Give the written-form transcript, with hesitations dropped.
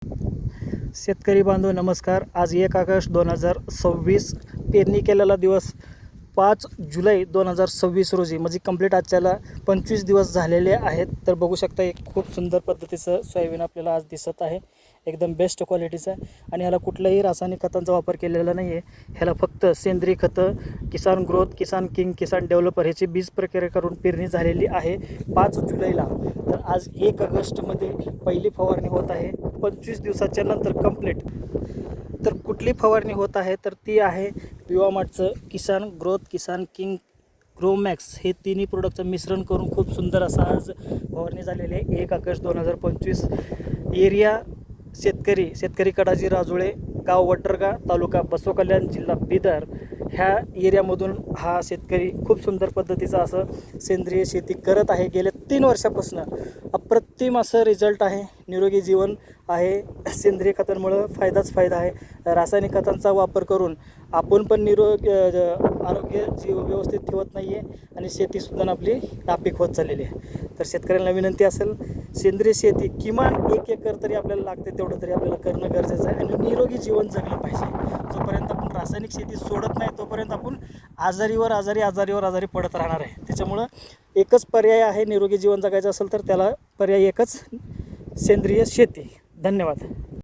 शेतकरी बांधव नमस्कार. आज 1 ऑगस्ट 2026 पेरणी केलेला दिवस 5 जुलै 2026 रोजी म्हणजे कंप्लीट आजच्याला 25 दिवस झालेले आहेत. तर बघू शकता एक खूप सुंदर पद्धतीचं सोयाबीन आपल्याला आज दिसत आहे. एकदम बेस्ट क्वालिटीचं आणि ह्याला कुठल्याही रासायनिक खतांचा वापर केलेला नाही आहे. ह्याला फक्त सेंद्रिय खतं, किसान ग्रोथ, किसान किंग, किसान डेव्हलपर ह्याची बीज प्रक्रिया करून पेरणी झालेली आहे 5 जुलैला. तर आज 1 ऑगस्टमध्ये पहिली फवारणी होत आहे. 25 दिवसाच्या नंतर कंप्लीट. तर कुठली फवारणी होत आहे तर ती आहे विवामार्टचं किसान ग्रोथ, किसान किंग, ग्रोमॅक्स हे तिन्ही प्रोडक्टचं मिश्रण करून खूप सुंदर असा आज फवारणी झालेली आहे. 1 ऑगस्ट 2025. एरिया शेतकरी कडाजी राजुळे, गाव वडरगा, तालुका बसवकल्याण, जिल्हा बिदर ह्या एरियामधून हा शेतकरी खूप सुंदर पद्धतीचं असं सेंद्रिय शेती करत आहे. गेल्या 3 वर्षापासून अप्रतिम असं रिझल्ट आहे. निरोगी जीवन आहे. सेंद्रिय खतांमुळं फायदा आहे. रासायनिक खतांचा वापर करून आपण पण आरोग्य व्यवस्थित ठेवत नाही आहे आणि शेतीसुद्धा आपली नापीक होत चाललेली आहे. तर शेतकऱ्यांना विनंती असेल, सेंद्रिय शेती किमान 1 एकर तरी आपल्याला लागते तेवढं तरी आपल्याला करणं गरजेचं आहे आणि निरोगी जीवन जगलं पाहिजे. जोपर्यंत आपण रासायनिक शेती सोडत नाही तोपर्यंत आपण आजारी पडत राहणार आहे. त्याच्यामुळं एकच पर्याय आहे, निरोगी जीवन जगायचं असेल तर त्याला पर्याय एकच, सेंद्रिय शेती. धन्यवाद.